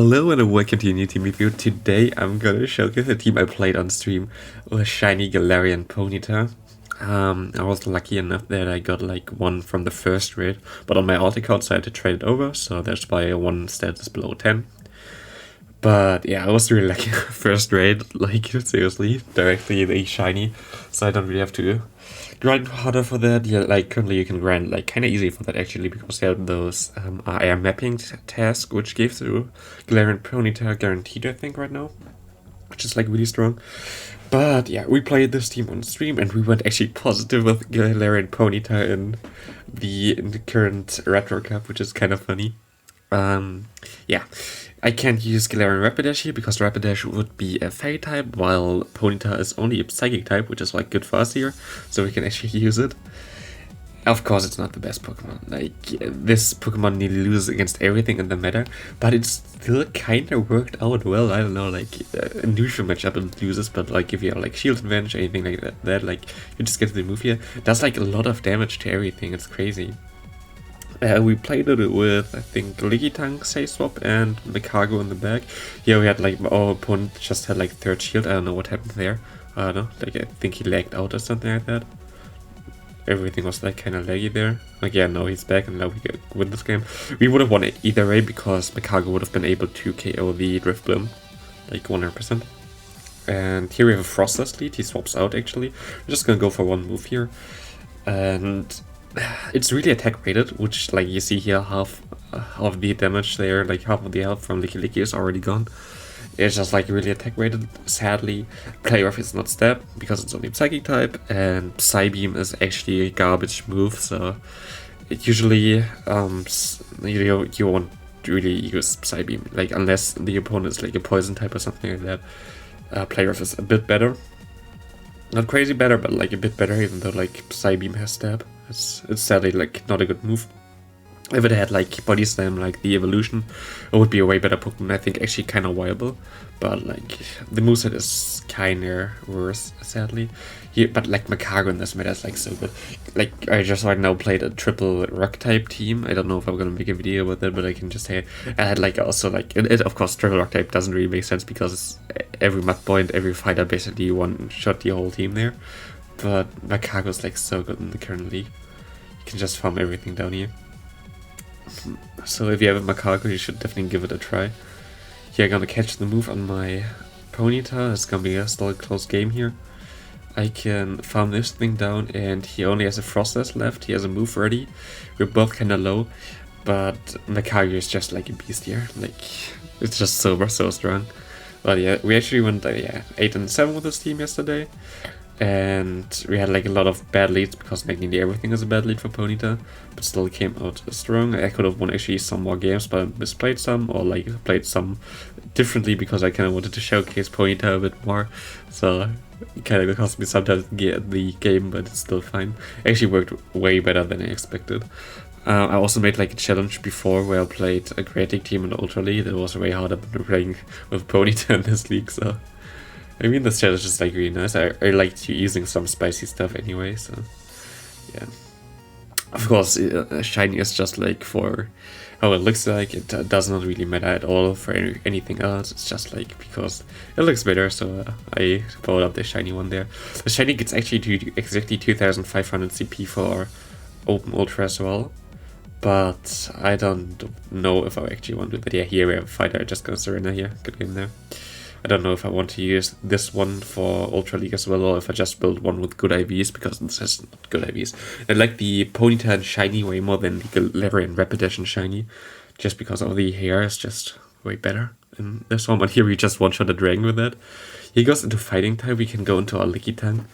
Hello and welcome to a new team review. Today I'm gonna showcase a team I played on stream, a shiny Galarian Ponyta. I was lucky enough that I got like one from the first raid, but on my alt account so I had to trade it over, so that's why one status below 10. But yeah, I was really lucky first raid, like seriously, directly the shiny, so I don't really have to grind harder for that. Yeah, like currently you can grind like kind of easy for that actually, because they have those AR mapping task, which gives you Galarian Ponyta guaranteed, I think, right now, which is like really strong. But yeah, we played this team on stream and we went actually positive with Galarian Ponyta in the current Retro Cup, which is kind of funny. Yeah, I can't use Galarian Rapidash here because Rapidash would be a Fairy type, while Ponyta is only a Psychic type, which is like good for us here, so we can actually use it. Of course, it's not the best Pokemon. Like, this Pokemon nearly loses against everything in the meta, but it still kind of worked out well. I don't know, like, a neutral matchup it loses, but like if you have like Shield Advantage, anything like that, like, you just get to the move here. It does like a lot of damage to everything, it's crazy. We played it with, I think, Lickitung, Say Swap, and Makago in the back. Yeah, we had like, our opponent just had like third shield. I don't know what happened there. I don't know, like I think he lagged out or something like that. Everything was like kind of laggy there. Like, yeah, now he's back and now we can win this game. We would have won it either way because Makago would have been able to KO the Drifblim, like 100%. And here we have a Frostless lead. He swaps out actually. We're just gonna go for one move here. And it's really attack rated, which like you see here, half of the damage there, like half of the health from Licky is already gone. It's just like really attack rated. Sadly, Play Rough is not stab because it's only Psychic type, and Psybeam is actually a garbage move, so it usually you won't really use Psybeam, like unless the opponent is like a poison type or something like that. Play Rough is a bit better. Not crazy better, but like a bit better, even though like Psybeam has stab. It's sadly like not a good move. If it had like Body Slam, like the evolution, it would be a way better Pokemon. I think actually kind of viable, but like the moveset is kind of worse, sadly. Yeah, but like Makago in this meta is like so good. Like I just right now played a triple rock type team. I don't know if I'm gonna make a video about that, but I can just say I had like also like it of course triple rock type doesn't really make sense because every mud point, every fighter basically one shot the whole team there. But Makago is like so good in the current league. You can just farm everything down here. So if you have a Makago, you should definitely give it a try. Here, I'm gonna catch the move on my Ponyta. It's gonna be still a close game here. I can farm this thing down, and he only has a Frostless left. He has a move ready. We're both kinda low, but Makago is just like a beast here. Like, it's just so strong. But yeah, we actually went 8 and 7 with this team yesterday. And we had like a lot of bad leads because like nearly everything is a bad lead for Ponyta, but still came out strong. I could have won actually some more games, but I misplayed some, or like played some differently because I kind of wanted to showcase Ponyta a bit more. So it kind of cost me sometimes get the game, but it's still fine. Actually worked way better than I expected. I also made like a challenge before where I played a Creatic team in Ultra League. It was way harder than playing with Ponyta in this league, so I mean, this challenge is like really nice. I liked using some spicy stuff anyway, so yeah. Of course, shiny is just like for how it looks like. It does not really matter at all for anything else. It's just like because it looks better, so I brought up the shiny one there. The shiny gets actually to exactly 2500 CP for Open Ultra as well, but I don't know if I actually want to do that. Yeah, here we have a fighter. I just got Serena here. Good game there. I don't know if I want to use this one for Ultra League as well, or if I just build one with good IVs, because this has not good IVs. I like the Ponyta and Shiny way more than the Galarian Rapidash and Shiny, just because of the hair is just way better in this one. But here we just one-shot a dragon with that. He goes into Fighting type, we can go into our Lickitung.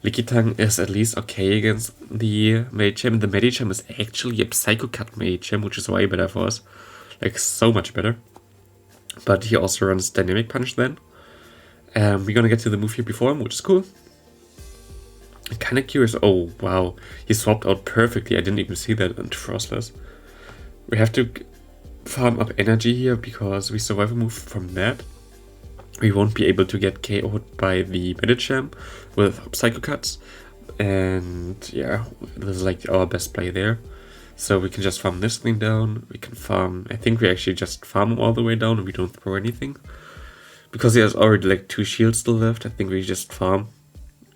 Lickitung is at least okay against the Medicham. The Medicham is actually a Psycho Cut Medicham, which is way better for us. Like, so much better. But he also runs Dynamic Punch then. We're gonna get to the move here before him, which is cool. I'm kind of curious. Oh, wow. He swapped out perfectly. I didn't even see that into Frostless. We have to farm up energy here because we survive a move from that. We won't be able to get KO'd by the Medicham with Psycho Cuts. And yeah, this is like our best play there. So we can just farm this thing down. We can farm, I think we actually just farm him all the way down and we don't throw anything. Because he has already like 2 shields still left, I think we just farm.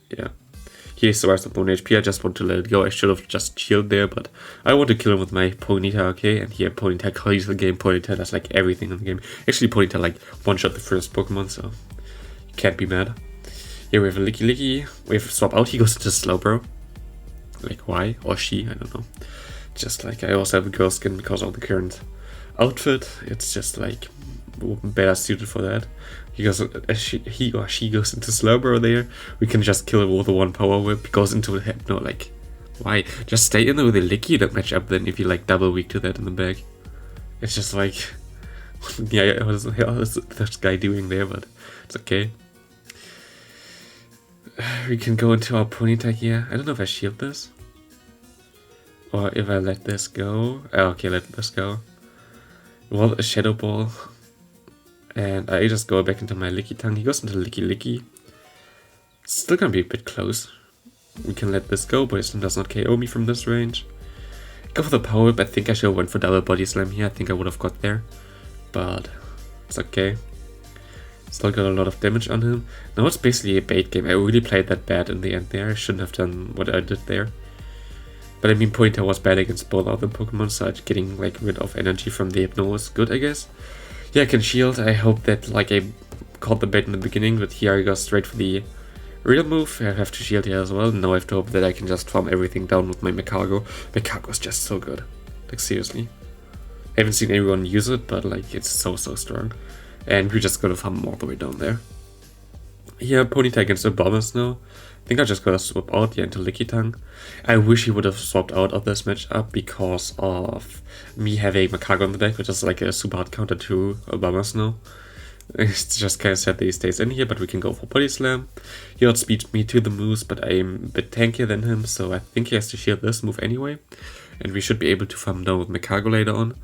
Yeah. He survives with 1 HP, I just want to let it go. I should have just shielded there, but I want to kill him with my Ponyta, okay? And here Ponyta carries the game. Ponyta does like everything in the game. Actually, Ponyta like one-shot the first Pokemon, so you can't be mad. Here we have a Licky. We have a swap out, he goes into Slowbro. Like why? Or she, I don't know. Just like I also have a girl skin because of the current outfit. It's just like better suited for that. He or she goes into Slowbro there. We can just kill it with a 1 power whip. He goes into the head. No, like why? Just stay in there with a Licky. Don't match up then if you like double weak to that in the back. It's just like yeah, what is this guy doing there? But it's okay. We can go into our Ponyta here. I don't know if I shield this. Or if I let this go. Oh, okay, let this go. Well, a Shadow Ball. And I just go back into my Licky Tongue. He goes into Licky. Still gonna be a bit close. We can let this go, but it does not KO me from this range. Go for the Power Whip. I think I should have went for double Body Slam here. I think I would have got there. But it's okay. Still got a lot of damage on him. Now it's basically a bait game. I really played that bad in the end there. I shouldn't have done what I did there. But I mean, Ponyta was bad against both other Pokemon, so getting like rid of energy from the Hypno was good, I guess. Yeah, I can shield. I hope that like I caught the bait in the beginning, but here I go straight for the real move. I have to shield here as well. Now I have to hope that I can just farm everything down with my Magcargo. Magcargo is just so good. Like seriously. I haven't seen anyone use it, but like it's so strong. And we're just gonna farm all the way down there. Here, Ponyta against a Abomasnow. I think I just gotta swap out here into Licky Tongue. I wish he would have swapped out of this matchup because of me having Magcargo on the back, which is like a super hard counter to Abomasnow. It's just kind of sad that he stays in here, but we can go for Body Slam. He outspeeds me to the moves, but I'm a bit tankier than him, so I think he has to shield this move anyway. And we should be able to farm down with Magcargo later on.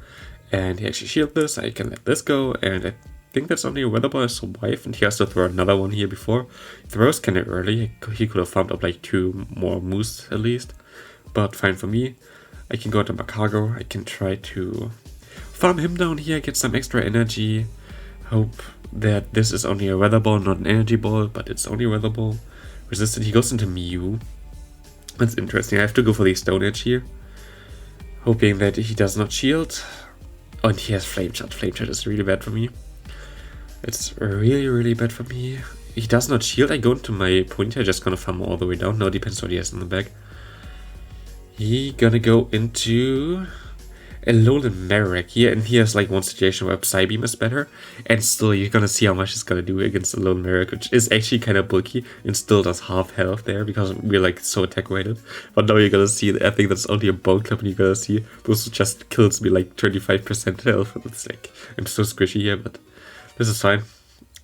And he actually shielded this, I can let this go, and I think that's only a Weather Ball as survive, and he has to throw another one here before. He throws kind of early, he could have farmed up like 2 more moves at least, but fine for me. I can go to Magcargo, I can try to farm him down here, get some extra energy, hope that this is only a Weather Ball, not an Energy Ball, but it's only a Weather Ball. Resisted, he goes into Mew. That's interesting, I have to go for the Stone Edge here, hoping that he does not shield. Oh, and he has Flame Shot. Flame Shot is really bad for me. It's really bad for me. He does not shield. I go into my Ponyta, just gonna farm all the way down. Now depends what he has in the back. He gonna go into a Alolan Marek here, and he has like one situation where Psybeam is better, and still you're gonna see how much it's gonna do against Alolan Marek, which is actually kind of bulky and still does half health there because we're like so attack weighted. But now you're gonna see, I think that's only a Bone Club, and you're gonna see this just kills me like 25% health. It's like I'm so squishy here, but this is fine.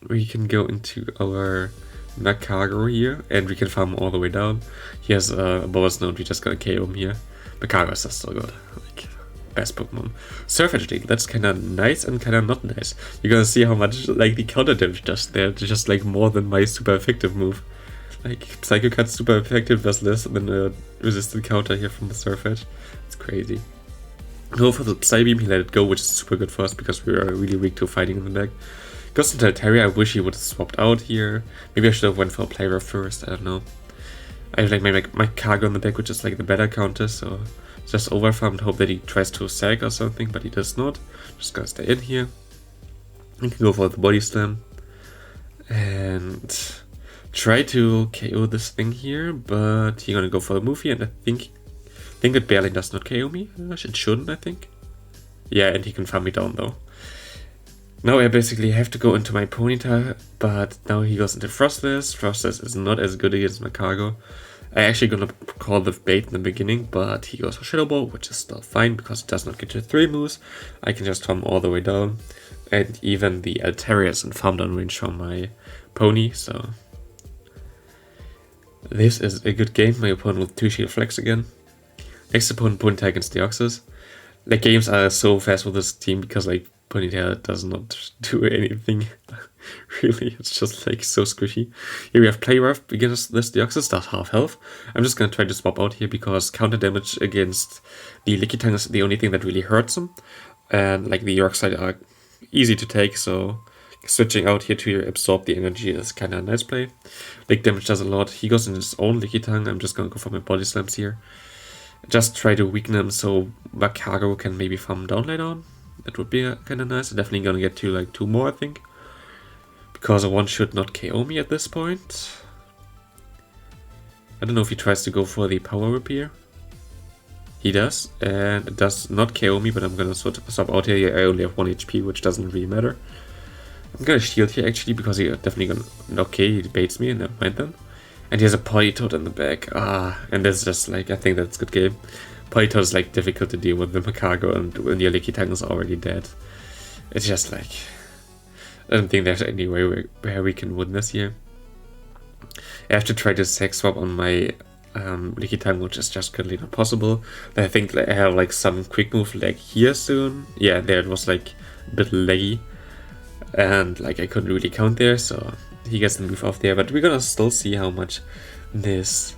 We can go into our Magcargo here, and we can farm all the way down. He has a Boas Node, we just gonna KO him here. Magcargo is still good. Like, best Pokemon. Surf Edge, that's kinda nice and kinda not nice. You're gonna see how much like the counter damage does there, just like more than my super effective move. Like Psycho Cut's super effective does less than a resistant counter here from the Surf Edge. It's crazy. Go for the Psybeam, he let it go, which is super good for us because we are really weak to fighting in the back. Goes into Altaria, I wish he would have swapped out here. Maybe I should have went for a play rough first, I don't know. I have like my Cargo in the back, which is like the better counter, so just overfarmed, hope that he tries to sag or something, but he does not. Just gonna stay in here. You can go for the Body Slam. And try to KO this thing here, but he's gonna go for the move here, and I think it barely does not KO me. It shouldn't, I think. Yeah, and he can farm me down though. Now I basically have to go into my Ponyta, but now he goes into Frostless. Frostless is not as good against Magcargo. I actually gonna call the bait in the beginning, but he goes for Shadow Ball, which is still fine because it does not get to 3 moves. I can just farm all the way down, and even the Altaria is in farm down range from my Pony, so this is a good game. My opponent with 2 Shield Flex again. Next opponent, Ponyta against Deoxys. Like, games are so fast with this team because like Ponyta does not do anything. Really, it's just like so squishy. Here we have Play Rough against this Deoxys, that's half health. I'm just gonna try to swap out here because counter damage against the Lickitung is the only thing that really hurts him. And like the Yorkshire are easy to take, so switching out here to absorb the energy is kind of a nice play. Lick damage does a lot. He goes in his own Lickitung. I'm just gonna go for my body slams here. Just try to weaken him so Macago can maybe farm down later on. That would be kind of nice. I'm definitely gonna get to like 2 more, I think. Because one should not KO me at this point. I don't know if he tries to go for the power whip here. He does, and it does not KO me, but I'm gonna swap out here. I only have 1 HP, which doesn't really matter. I'm gonna shield here actually, because he definitely gonna... Okay, he baits me, never mind then. And he has a Politoed in the back. And that's just like, I think that's a good game. Politoed is like difficult to deal with the Macago, and when your Lickitung is already dead. It's just like... I don't think there's any way where we can win this here. I have to try to Sex Swap on my Lickitung, which is just currently not possible. I think I have like some quick move like here soon. Yeah, there it was like a bit laggy. And like I couldn't really count there, so he gets the move off there. But we're gonna still see how much this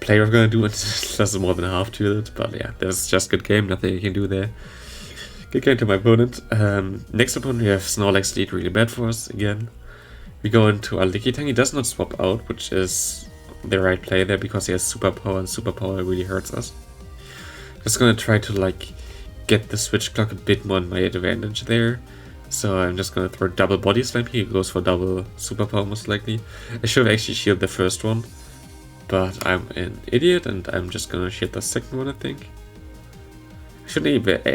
player is gonna do. It does more than half to it, but yeah, that's just good game, nothing I can do there. Good game to my opponent. Next opponent we have Snorlax lead, really bad for us again. We go into a Lickitung. He does not swap out, which is the right play there because he has superpower, and superpower really hurts us. Just gonna try to like get the switch clock a bit more in my advantage there. So I'm just gonna throw double body slam here. He goes for double superpower most likely. I should have actually shielded the first one, but I'm an idiot and I'm just gonna shield the second one, I think. I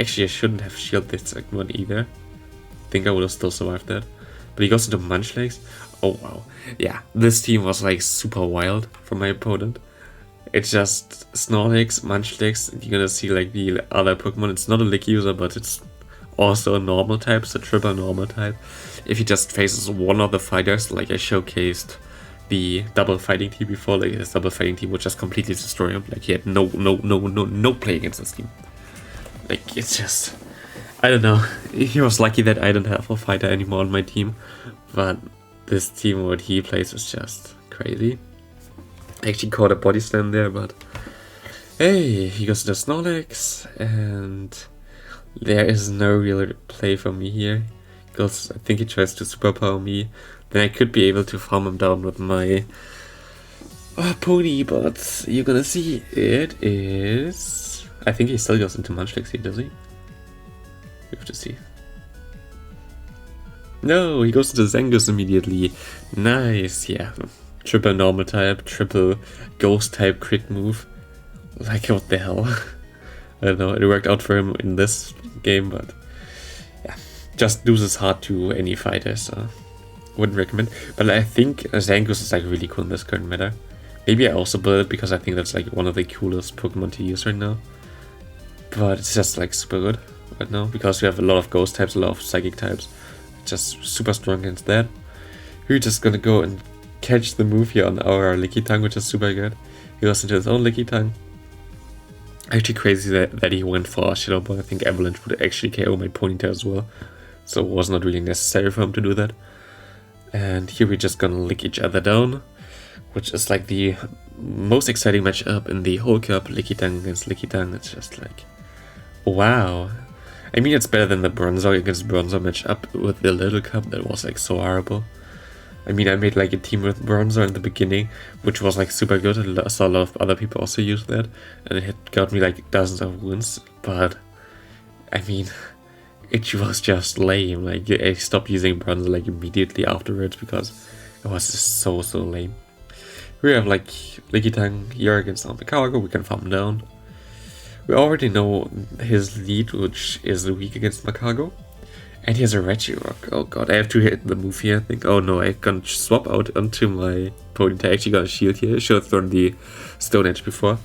shouldn't have shielded the second one either. I think I would have still survived that. But he goes into Munchlax. Oh wow. Yeah, this team was like super wild from my opponent. It's just Snorlax, Munchlax, and you're gonna see like the other Pokemon. It's not a Lick user, but it's also a normal type, so triple normal type. If he just faces one of the fighters, like I showcased the double fighting team before, like his double fighting team would just completely destroy him. Like he had no play against this team. Like, it's just... I don't know. He was lucky that I didn't have a fighter anymore on my team. But this team, what he plays, is just crazy. I actually caught a body slam there, but... Hey, he goes to the Snorlax. And there is no real play for me here. Because I think he tries to superpower me. Then I could be able to farm him down with my... pony, but you're gonna see it is... I think he still goes into Munchlax here, does he? We have to see. No, he goes into Zangoose immediately. Nice, yeah. Triple normal type, triple ghost type crit move. Like, what the hell? I don't know, it worked out for him in this game, but yeah. Just loses hard to any fighter, so wouldn't recommend. But I think Zangoose is like really cool in this current meta. Maybe I also build it because I think that's like one of the coolest Pokemon to use right now. But it's just like super good right now because we have a lot of ghost types, a lot of psychic types. Just super strong against that. We're just gonna go and catch the move here on our Lickitung, which is super good. He goes into his own Lickitung. Actually crazy that he went for Shadow Ball. I think Avalanche would actually KO my Ponyta as well. So it was not really necessary for him to do that. And here we're just gonna lick each other down, which is like the most exciting matchup in the whole cup. Lickitung against Lickitung. It's just like... wow. I mean, it's better than the Bronzor against Bronzor matchup with the Little Cup. That was like so horrible. I mean, I made like a team with Bronzor in the beginning, which was like super good. I saw a lot of other people also use that, and it got me like dozens of wins. But I mean, it was just lame. Like I stopped using Bronzor like immediately afterwards because it was just so lame. We have like Lickitung here against Macago. We can farm him down. We already know his lead, which is weak against Macago. And he has a Regirock. Oh god, I have to hit the move here, I think. Oh no, I can swap out onto my Ponyta. I actually got a shield here. I should have thrown the Stone Edge before.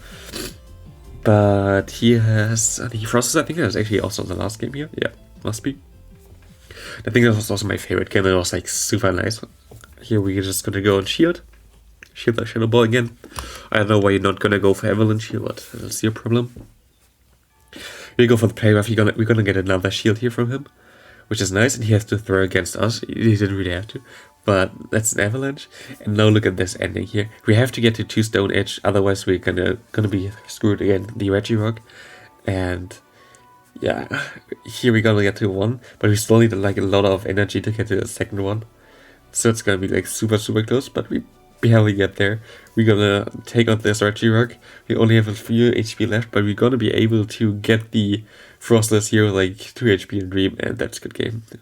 But he has the Frostus. I think that was actually also the last game here. Yeah, must be. I think that was also my favorite game. It was like super nice. Here we're just gonna go and shield. Shield the Shadow Ball again. I don't know why you're not gonna go for Avalanche here, but that's your problem. We go for the play rough. We're gonna get another shield here from him. which is nice, and he has to throw against us. He didn't really have to, but that's an avalanche. And now look at this ending here. We have to get to 2 stone edge, otherwise we're gonna be screwed again. The Regirock, and yeah, here we're gonna get to 1, but we still need like a lot of energy to get to the second one. So it's gonna be like super close, but we barely get there. We're gonna take out this Regirock. We only have a few HP left, but we're gonna be able to get the Frostless here, like 2 HP in Dream, and that's good game.